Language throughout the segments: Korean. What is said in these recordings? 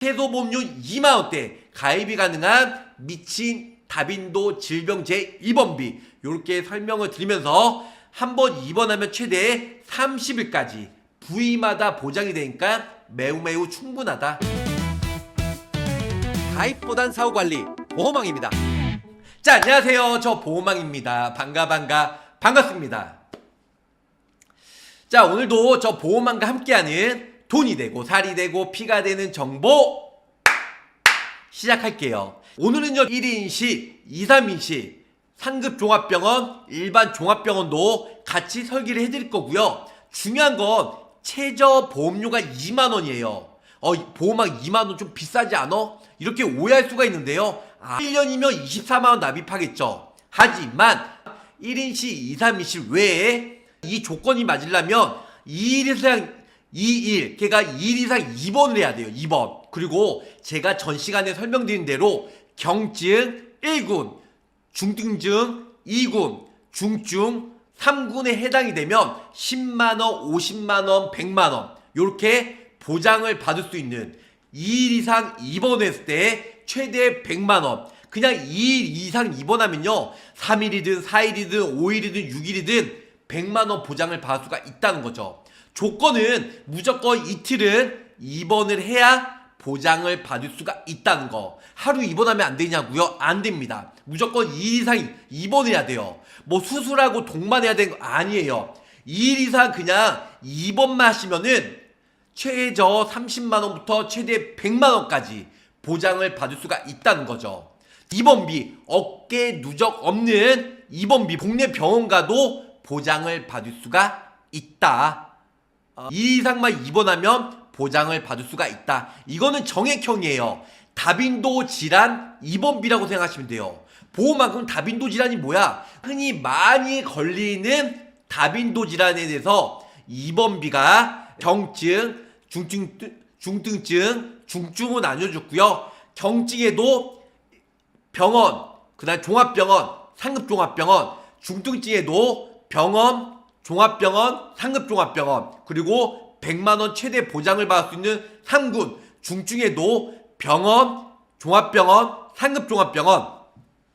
최소보험료 2만원대 가입이 가능한 미친 다빈도 질병 제2번비 이렇게 설명을 드리면서 한번 입원하면 최대 30일까지 부위마다 보장이 되니까 매우 충분하다. 가입보단 사후관리 보호망입니다. 자, 안녕하세요. 저 보호망입니다. 반갑습니다. 자, 오늘도 저 보호망과 함께하는 돈이 되고 살이 되고 피가 되는 정보 시작할게요. 오늘은요 1인실, 2, 3인실 상급 종합병원, 일반 종합병원도 같이 설계를 해드릴 거고요. 중요한 건 최저 보험료가 2만원이에요. 보험왕 2만원 좀 비싸지 않아? 이렇게 오해할 수가 있는데요. 1년이면 24만원 납입하겠죠. 하지만 1인실, 2, 3인실 외에 이 조건이 맞으려면 2일 이상 2일, 걔가 2일 이상 입원을 해야 돼요. 입원. 그리고 제가 전 시간에 설명드린 대로 경증 1군, 중증 2군, 중증 3군에 해당이 되면 10만원, 50만원, 100만원 이렇게 보장을 받을 수 있는 2일 이상 입원했을 때 최대 100만원. 그냥 2일 이상 입원하면요 3일이든 4일이든 5일이든 6일이든 100만원 보장을 받을 수가 있다는 거죠. 조건은 무조건 이틀은 입원을 해야 보장을 받을 수가 있다는 거. 하루 입원하면 안 되냐고요? 안 됩니다. 무조건 2일 이상 입원해야 돼요. 뭐 수술하고 동반해야 되는 거 아니에요. 2일 이상 그냥 입원만 하시면은 최저 30만원부터 최대 100만원까지 보장을 받을 수가 있다는 거죠. 입원비, 어깨 누적 없는 입원비, 국내 병원 가도 보장을 받을 수가 있다. 2일 이상만 입원하면 보장을 받을 수가 있다. 이거는 정액형이에요. 다빈도 질환 입원비라고 생각하시면 돼요. 보험만큼 다빈도 질환이 뭐야? 흔히 많이 걸리는 다빈도 질환에 대해서 입원비가 경증, 중증증, 중증은 나뉘어줬고요. 경증에도 병원, 그 다음 종합병원, 상급종합병원, 중증증에도 병원, 종합병원, 상급종합병원, 그리고 100만원 최대 보장을 받을 수 있는 3군, 중증에도 병원, 종합병원, 상급종합병원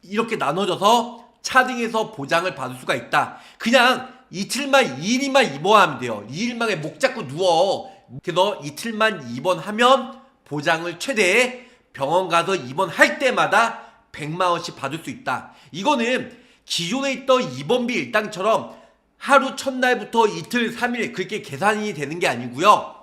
이렇게 나눠져서 차등해서 보장을 받을 수가 있다. 그냥 이틀만 2일만 입원하면 돼요. 2일만에 목 잡고 누워. 그래서 이틀만 입원하면 보장을 최대 병원 가서 입원할 때마다 100만원씩 받을 수 있다. 이거는 기존에 있던 입원비 일당처럼 하루 첫날부터 이틀, 3일 그렇게 계산이 되는 게 아니고요.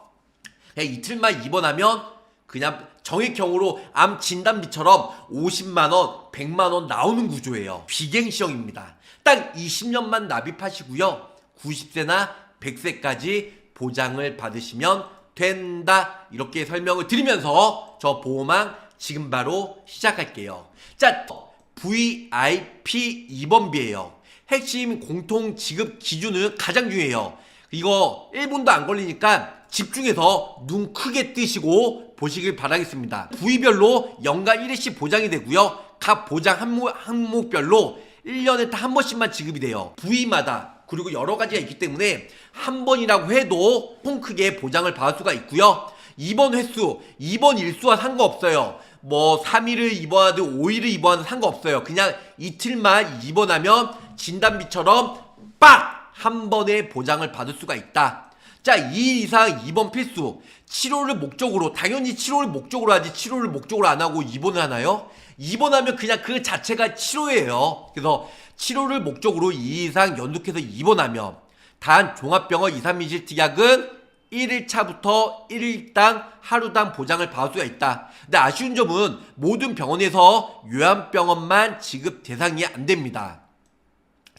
그냥 이틀만 입원하면 그냥 정액형으로 암 진단비처럼 50만원, 100만원 나오는 구조예요. 비갱시형입니다. 딱 20년만 납입하시고요. 90세나 100세까지 보장을 받으시면 된다. 이렇게 설명을 드리면서 저 보험왕 지금 바로 시작할게요. 자, VIP 입원비예요. 핵심 공통 지급 기준은 가장 중요해요. 이거 1분도 안 걸리니까 집중해서 눈 크게 뜨시고 보시길 바라겠습니다. 부위별로 연간 1회씩 보장이 되고요. 각 보장 항목별로 1년에 딱 한 번씩만 지급이 돼요. 부위마다 그리고 여러 가지가 있기 때문에 한 번이라고 해도 통 크게 보장을 받을 수가 있고요. 입원 횟수, 입원 일수와 상관없어요. 뭐 3일을 입원하든 5일을 입원하든 상관없어요. 그냥 이틀만 입원하면 진단비처럼 빡! 한 번에 보장을 받을 수가 있다. 자, 2일 이상 입원 필수. 치료를 목적으로, 당연히 치료를 목적으로 하지 치료를 목적으로 안 하고 입원을 하나요? 입원하면 그냥 그 자체가 치료예요. 그래서 치료를 목적으로 2일 이상 연속해서 입원하면 단 종합병원 2, 3인실 특약은 1일차부터 1일당 하루당 보장을 받을 수가 있다. 근데 아쉬운 점은 모든 병원에서 요양병원만 지급 대상이 안 됩니다.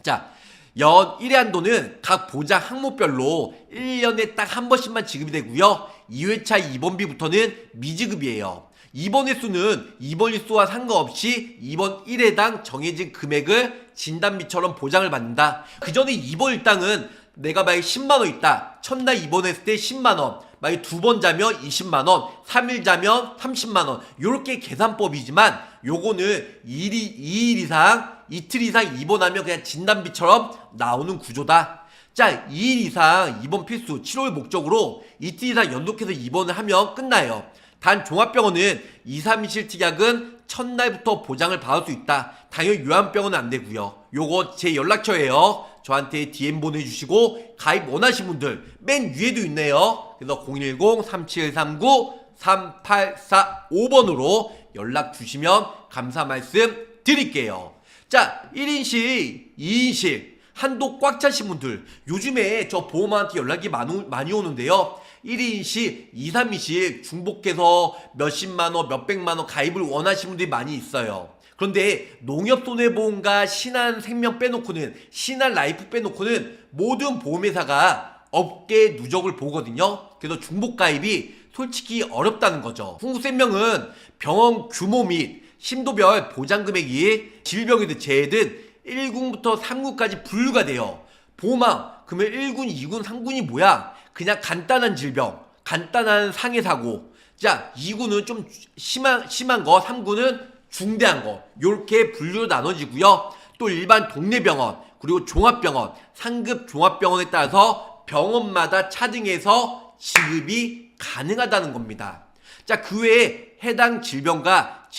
자, 연 1회 한도는 각 보장 항목별로 1년에 딱 한 번씩만 지급이 되고요. 2회차 입원비부터는 미지급이에요. 입원 횟수는 입원 일수와 상관없이 입원 1회당 정해진 금액을 진단비처럼 보장을 받는다. 그 전에 입원 일당은 내가 만약에 10만원 있다. 첫날 입원했을 때 10만원. 만약에 2번 자면 20만원, 3일 자면 30만원. 요렇게 계산법이지만 요거는 2일 이상, 이틀 이상 입원하면 그냥 진단비처럼 나오는 구조다. 자, 2일 이상 입원 필수, 치료를 목적으로 이틀 이상 연속해서 입원을 하면 끝나요. 단 종합병원은 2, 3일치 특약은 첫날부터 보장을 받을 수 있다. 당연히 요양병원은 안 되고요. 요거 제 연락처예요. 저한테 DM 보내주시고 가입 원하신 분들 맨 위에도 있네요. 그래서 010-3739-3845번으로 연락 주시면 감사 말씀 드릴게요. 자, 1인실, 2인실 한도 꽉 차신 분들 요즘에 저 보험한테 연락이 많이 오는데요. 1인실, 2, 3인실 중복해서 몇십만원, 몇백만원 가입을 원하시는 분들이 많이 있어요. 그런데 농협손해보험과 신한생명 빼놓고는, 신한라이프 빼놓고는 모든 보험회사가 업계 누적을 보거든요. 그래서 중복가입이 솔직히 어렵다는 거죠. 흥국생명은 병원 규모 및 심도별 보장금액이 질병이든 재해든 1군부터 3군까지 분류가 돼요. 보험왕, 그러면 1군, 2군, 3군이 뭐야? 그냥 간단한 질병, 간단한 상해사고. 자, 2군은 좀 심한 거, 3군은 중대한 거. 요렇게 분류로 나눠지고요. 또 일반 동네병원, 그리고 종합병원, 상급 종합병원에 따라서 병원마다 차등해서 지급이 가능하다는 겁니다. 자, 그 외에 해당 질병과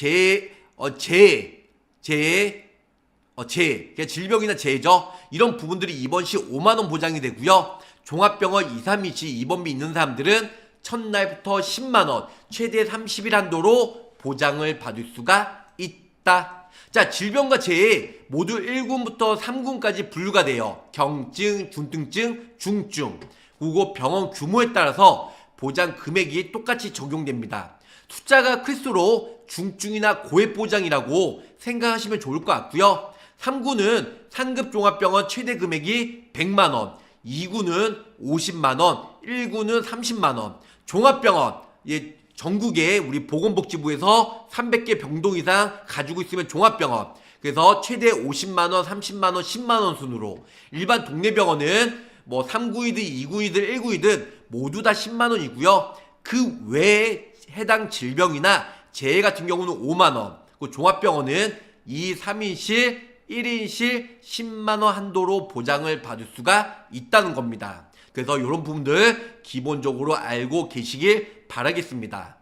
그러니까 질병이나 재해죠. 이런 부분들이 입원 시 5만원 보장이 되고요. 종합병원 2, 3일치 입원비 있는 사람들은 첫날부터 10만원, 최대 30일 한도로 보장을 받을 수가 있다. 자, 질병과 재해 모두 1군부터 3군까지 분류가 돼요. 경증, 중증증, 중증. 그리고 병원 규모에 따라서 보장 금액이 똑같이 적용됩니다. 숫자가 클수록 중증이나 고액 보장이라고 생각하시면 좋을 것 같고요. 3군은 상급 종합병원 최대 금액이 100만원, 2군은 50만원, 1군은 30만원. 종합병원, 전국에 우리 보건복지부에서 300개 병동 이상 가지고 있으면 종합병원. 그래서 최대 50만원, 30만원, 10만원 순으로. 일반 동네병원은 뭐 3구이든 2구이든 1구이든 모두 다 10만원이고요. 그 외에 해당 질병이나 재해 같은 경우는 5만원. 그 종합병원은 2, 3인실, 1인실 10만원 한도로 보장을 받을 수가 있다는 겁니다. 그래서 이런 부분들 기본적으로 알고 계시길 바라겠습니다.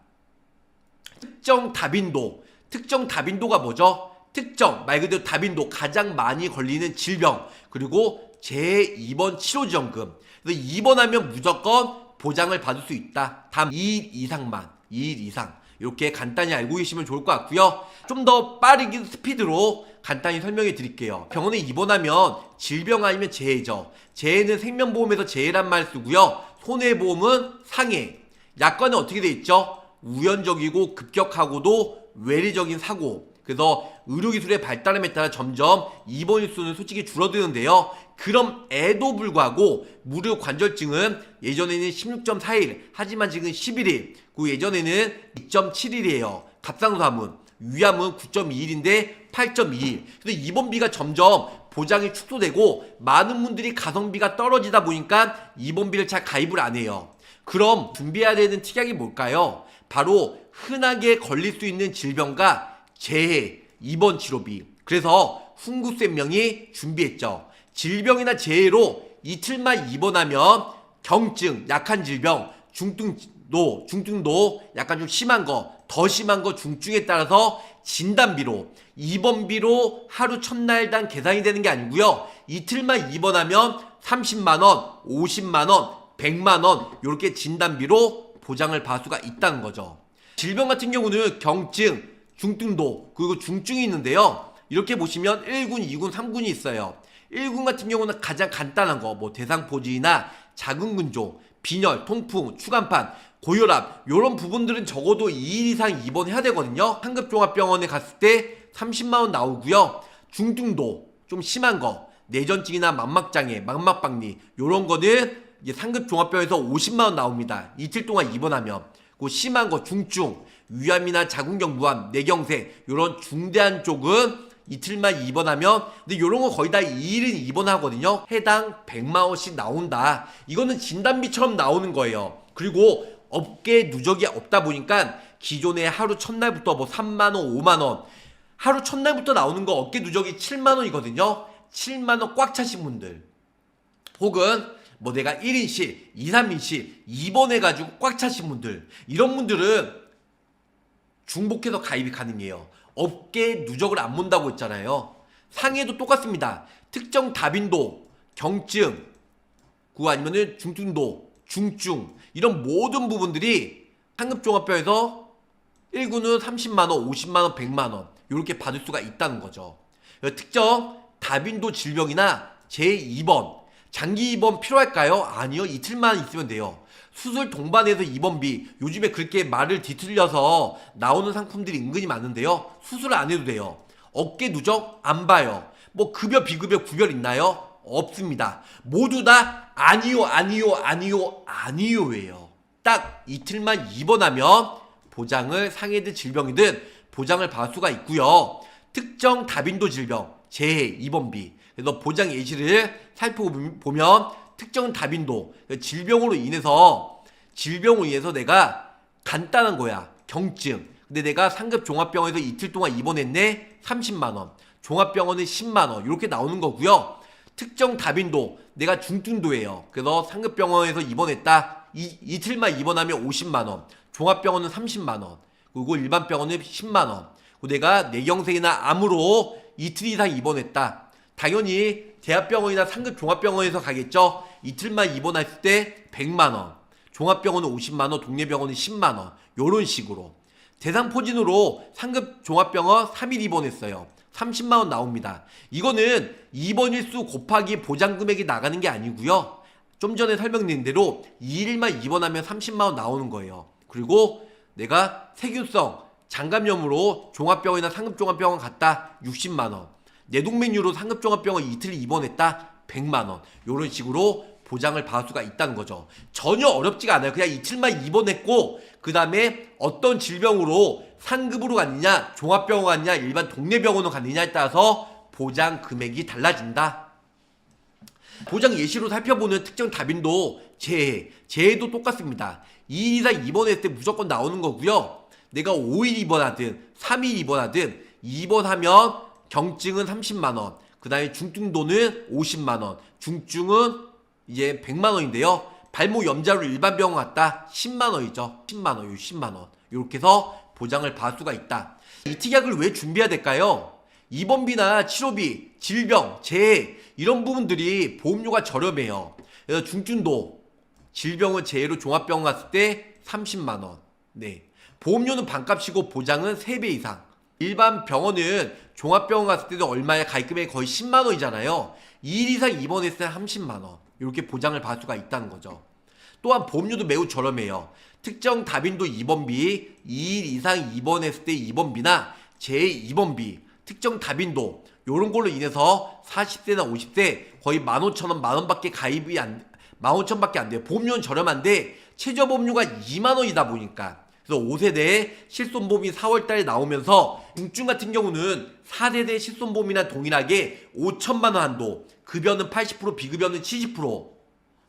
특정 다빈도가 뭐죠? 특정, 말 그대로 다빈도, 가장 많이 걸리는 질병, 그리고 재입원 치료지원금. 그래서 입원하면 무조건 보장을 받을 수 있다. 단 2일 이상만, 2일 이상. 이렇게 간단히 알고 계시면 좋을 것 같고요. 좀 더 빠르게 스피드로 간단히 설명해 드릴게요. 병원에 입원하면 질병 아니면 재해죠. 재해는 생명보험에서 재해란 말 쓰고요. 손해보험은 상해. 약관은 어떻게 돼 있죠? 우연적이고 급격하고도 외래적인 사고. 그래서 의료기술의 발달함에 따라 점점 입원 일수는 솔직히 줄어드는데요. 그럼에도 불구하고 무료 관절증은 예전에는 16.4일, 하지만 지금 11일, 그 예전에는 2.7일이에요. 갑상선암은, 위암은 9.2일인데 8.2일. 그래서 입원비가 점점 보장이 축소되고 많은 분들이 가성비가 떨어지다 보니까 입원비를 잘 가입을 안 해요. 그럼 준비해야 되는 특약이 뭘까요? 바로 흔하게 걸릴 수 있는 질병과 재해, 입원 치료비. 그래서 흥국생명이 준비했죠. 질병이나 재해로 이틀만 입원하면 경증, 약한 질병, 중증도 약간 좀 심한 거, 더 심한 거 중증에 따라서 진단비로, 입원비로 하루 첫날당 계산이 되는 게 아니고요. 이틀만 입원하면 30만원, 50만원, 100만원 이렇게 진단비로 보장을 받을 수가 있다는 거죠. 질병 같은 경우는 경증, 중증도, 그리고 중증이 있는데요. 이렇게 보시면 1군, 2군, 3군이 있어요. 1군 같은 경우는 가장 간단한 거, 뭐 대상포진이나 작은 근종, 빈혈, 통풍, 추간판, 고혈압 이런 부분들은 적어도 2일 이상 입원해야 되거든요. 상급종합병원에 갔을 때 30만원 나오고요. 중증도, 좀 심한 거, 내전증이나 망막장애, 망막박리 이런 거는 이제 상급종합병원에서 50만원 나옵니다. 이틀 동안 입원하면. 그 심한 거, 중증, 위암이나 자궁경 무암, 뇌경색 이런 중대한 쪽은 이틀만 입원하면, 근데 이런 거 거의 다 2일은 입원하거든요. 해당 100만원씩 나온다. 이거는 진단비처럼 나오는 거예요. 그리고 업계 누적이 없다 보니까 기존에 하루 첫날부터 뭐 3만원, 5만원, 하루 첫날부터 나오는 거 업계 누적이 7만원이거든요. 7만원 꽉 차신 분들, 혹은 뭐 내가 1인실, 2, 3인실 입원해가지고 꽉 차신 분들, 이런 분들은 중복해서 가입이 가능해요. 업계 누적을 안 본다고 했잖아요. 상해도 똑같습니다. 특정 다빈도, 경증, 그거 아니면은 중증도, 중증 이런 모든 부분들이 상급종합병에서 1군은 30만원, 50만원, 100만원 이렇게 받을 수가 있다는 거죠. 특정 다빈도 질병이나 제2번 장기 입원 필요할까요? 아니요. 이틀만 있으면 돼요. 수술 동반해서 입원비 요즘에 그렇게 말을 뒤틀려서 나오는 상품들이 은근히 많은데요. 수술 안 해도 돼요. 어깨 누적 안 봐요. 뭐 급여 비급여 구별 있나요? 없습니다. 모두 다 아니요 아니요 아니요 아니요예요. 딱 이틀만 입원하면 보장을 상해든 질병이든 보장을 받을 수가 있고요. 특정 다빈도 질병 재해 입원비 그래서 보장 예시를 살펴보면 특정 다빈도 질병으로 인해서 내가 간단한 거야. 경증. 근데 내가 상급 종합병원에서 이틀 동안 입원했네. 30만원. 종합병원은 10만원. 이렇게 나오는 거고요. 특정 다빈도 내가 중증도예요. 그래서 상급병원에서 입원했다. 이틀만 입원하면 50만원. 종합병원은 30만원. 그리고 일반 병원은 10만원. 그리고 내가 뇌경색이나 암으로 이틀 이상 입원했다. 당연히 대학병원이나 상급 종합병원에서 가겠죠. 이틀만 입원했을 때 100만원, 종합병원은 50만원, 동네병원은 10만원 요런 식으로 대상포진으로 상급 종합병원 3일 입원했어요. 30만원 나옵니다. 이거는 입원일수 곱하기 보장금액이 나가는 게 아니고요. 좀 전에 설명드린 대로 2일만 입원하면 30만원 나오는 거예요. 그리고 내가 세균성 장감염으로 종합병원이나 상급종합병원 갔다 60만원, 뇌동맥류로 상급종합병원 이틀 입원했다 100만원 요런 식으로 보장을 받을 수가 있다는 거죠. 전혀 어렵지가 않아요. 그냥 이틀만 입원했고 그 다음에 어떤 질병으로 상급으로 갔느냐 종합병원 갔느냐 일반 동네병원으로 갔느냐에 따라서 보장 금액이 달라진다. 보장 예시로 살펴보는 특정 다빈도 재해도 똑같습니다. 2일 이상 입원했을 때 무조건 나오는 거고요. 내가 5일 입원하든 3일 입원하든 입원하면 경증은 30만원, 그 다음에 중증도는 50만원, 중증은 이제 100만원인데요. 발목 염자로 일반 병원 갔다 10만원이죠. 10만원, 10만원. 이렇게 해서 보장을 받을 수가 있다. 이 특약을 왜 준비해야 될까요? 입원비나 치료비, 질병, 재해 이런 부분들이 보험료가 저렴해요. 그래서 중증도, 질병은 재해로 종합병원 갔을 때 30만원. 네. 보험료는 반값이고 보장은 3배 이상. 일반 병원은 종합병원 갔을 때도 얼마에 가입금액이 거의 10만원이잖아요. 2일 이상 입원했을 때 30만원. 이렇게 보장을 받을 수가 있다는 거죠. 또한 보험료도 매우 저렴해요. 특정 다빈도 입원비, 2일 이상 입원했을 때 입원비나 재입원비, 특정 다빈도 요런 걸로 인해서 40세나 50세 거의 15,000원, 만원밖에 가입이 15,000원밖에 안 돼요. 보험료는 저렴한데 최저보험료가 2만원이다 보니까 그래서 5세대 실손보험이 4월달에 나오면서 중증 같은 경우는 4세대 실손보험이나 동일하게 5천만원 한도, 급여는 80%, 비급여는 70%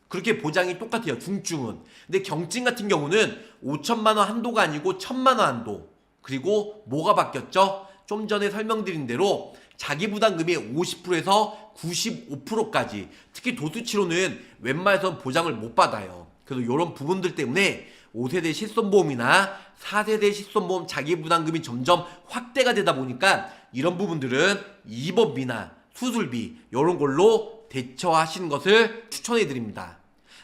그렇게 보장이 똑같아요. 중증은. 근데 경증 같은 경우는 5천만원 한도가 아니고 1,000만원 한도. 그리고 뭐가 바뀌었죠? 좀 전에 설명드린 대로 자기부담금이 50%에서 95%까지 특히 도수치료는 웬만해선 보장을 못 받아요. 그래서 이런 부분들 때문에 5세대 실손보험이나 4세대 실손보험 자기부담금이 점점 확대가 되다 보니까 이런 부분들은 입원비나 수술비 이런 걸로 대처하시는 것을 추천해 드립니다.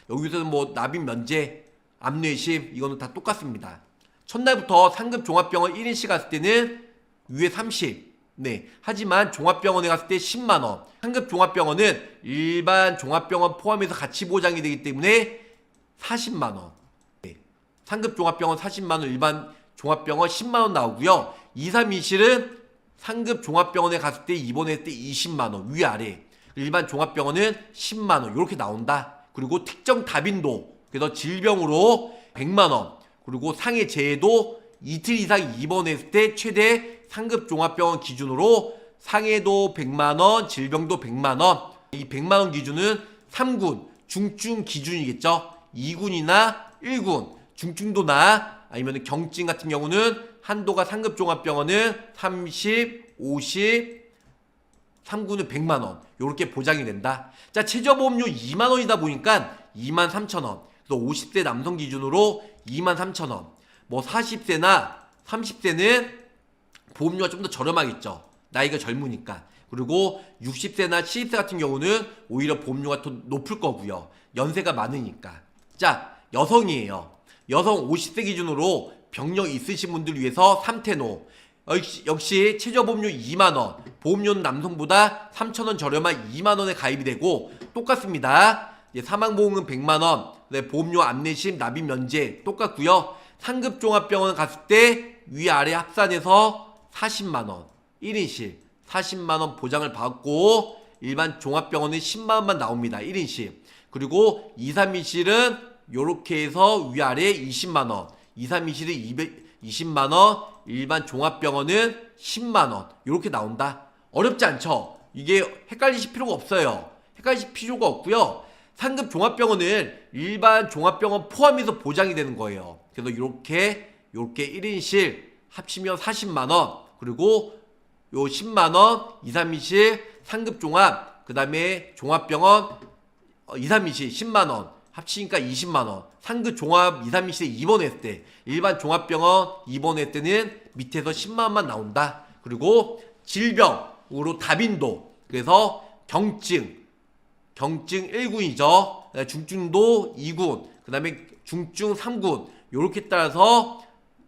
여기서는 뭐 납입 면제, 암뇌심 이거는 다 똑같습니다. 첫날부터 상급 종합병원 1인씩 갔을 때는 위에 30. 네. 하지만 종합병원에 갔을 때 10만원. 상급 종합병원은 일반 종합병원 포함해서 같이 보장이 되기 때문에 40만원. 네. 상급 종합병원 40만원, 일반 종합병원 10만원 나오고요. 2, 3, 2실은 상급 종합병원에 갔을 때 입원했을 때 20만원 위아래. 일반 종합병원은 10만원 이렇게 나온다. 그리고 특정 다빈도 그래서 질병으로 100만원 그리고 상해 재해도 이틀 이상 입원했을 때 최대 상급 종합병원 기준으로 상해도 100만원 질병도 100만원 이 100만원 기준은 3군 중증 기준이겠죠. 2군이나 1군 중증도나 아니면 경증 같은 경우는 한도가 상급 종합병원은 30, 50 3구는 100만원 요렇게 보장이 된다. 자 최저보험료 2만원이다 보니까 23,000원 그래서 50세 남성 기준으로 23,000원 뭐 40세나 30세는 보험료가 좀 더 저렴하겠죠. 나이가 젊으니까. 그리고 60세나 70세 같은 경우는 오히려 보험료가 더 높을 거고요. 연세가 많으니까. 자, 여성이에요. 여성 50세 기준으로 병력 있으신 분들 위해서 3테노. 역시 최저보험료 2만원, 보험료는 남성보다 3,000원 저렴한 2만원에 가입이 되고 똑같습니다. 사망보험은 100만원, 보험료 안내심 납입 면제 똑같고요. 상급종합병원 갔을 때 위아래 합산해서 40만원 1인실 40만원 보장을 받고, 일반 종합병원은 10만원만 나옵니다. 1인실. 그리고 2, 3인실은 요렇게 해서 위아래 20만원, 2, 3인실은 220만원, 일반 종합병원은 10만원 요렇게 나온다. 어렵지 않죠? 이게 헷갈리실 필요가 없어요. 헷갈리실 필요가 없고요. 상급 종합병원은 일반 종합병원 포함해서 보장이 되는 거예요. 그래서 요렇게 1인실 합치면 40만원, 그리고 요 10만원 2, 3인실 상급 종합, 그 다음에 종합병원 2, 3인실 10만원 합치니까 20만원. 상급 종합 2, 3인실에 입원했을 때, 일반 종합병원 입원했을 때는 밑에서 10만원만 나온다. 그리고 질병으로 다빈도, 그래서 경증 1군이죠. 중증도 2군, 그 다음에 중증 3군, 요렇게 따라서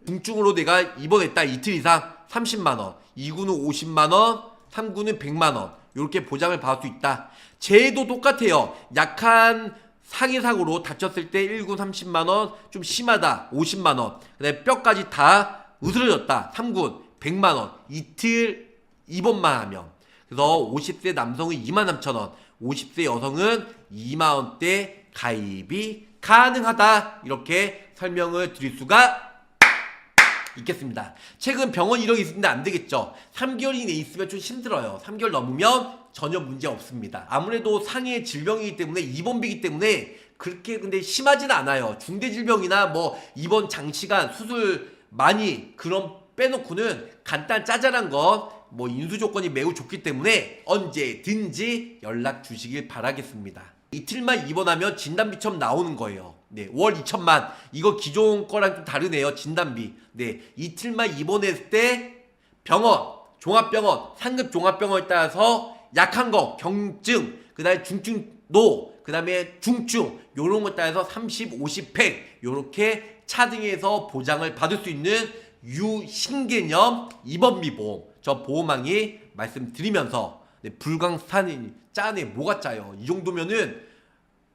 중증으로 내가 입원했다 이틀 이상 30만원, 2군은 50만원, 3군은 100만원 요렇게 보장을 받을 수 있다. 재해도 똑같아요. 약한 상해사고로 다쳤을 때 1군 30만원, 좀 심하다 50만원, 그 다음에 뼈까지 다 으스러졌다 3군 100만원, 이틀 입원만 하면. 그래서 50세 남성은 23,000원, 50세 여성은 2만원대 가입이 가능하다. 이렇게 설명을 드릴 수가 있겠습니다. 최근 병원 이력이 있는데 안 되겠죠. 3개월 이내에 있으면 좀 힘들어요. 3개월 넘으면 전혀 문제 없습니다. 아무래도 상해 질병이기 때문에, 입원비이기 때문에 그렇게 근데 심하진 않아요. 중대 질병이나 뭐 입원 장시간, 수술 많이 그런 빼놓고는 간단 짜잘한 건 뭐 인수 조건이 매우 좋기 때문에 언제든지 연락 주시길 바라겠습니다. 이틀만 입원하면 진단비처럼 나오는 거예요. 네, 월 2천만. 이거 기존 거랑 좀 다르네요. 진단비. 네, 이틀만 입원했을 때 병원, 종합병원, 상급 종합병원에 따라서 약한 거, 경증, 그 다음에 중증도, 그 다음에 중증, 요런 것 따라서 30, 50, 100 요렇게 차등해서 보장을 받을 수 있는 유신개념 입원비 보험, 저 보험왕이 말씀드리면서, 네, 불광산이 짜네. 뭐가 짜요? 이 정도면은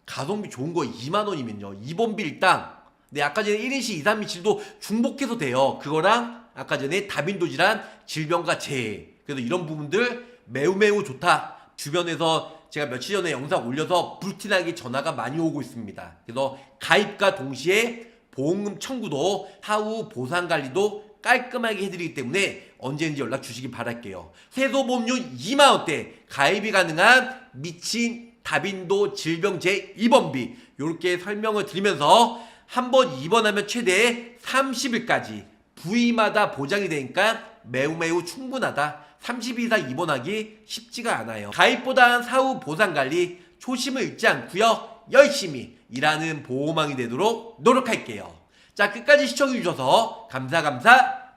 가성비 좋은 거 2만원이면요 입원비 일당, 네, 아까 전에 1인실 2, 3인실도 중복해서 돼요. 그거랑 아까 전에 다빈도 질환, 질병과 재해. 그래서 이런 부분들 매우 좋다. 주변에서 제가 며칠 전에 영상 올려서 불티나게 전화가 많이 오고 있습니다. 그래서 가입과 동시에 보험금 청구도 하후 보상관리도 깔끔하게 해드리기 때문에 언제든지 연락 주시기 바랄게요. 세소보험료 2만원대 가입이 가능한 미친 다빈도 질병재 입원비, 요렇게 설명을 드리면서 한번 입원하면 최대 30일까지 부위마다 보장이 되니까 매우 충분하다. 30일 이상 입원하기 쉽지가 않아요. 가입보단 사후 보상관리 초심을 잃지 않고요, 열심히 일하는 보험왕이 되도록 노력할게요. 자, 끝까지 시청해주셔서 감사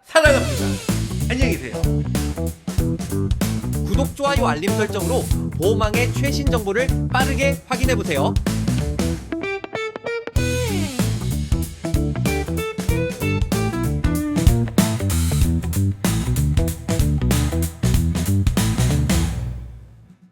사랑합니다. 안녕히 계세요. 구독, 좋아요, 알림 설정으로 보험왕의 최신 정보를 빠르게 확인해보세요.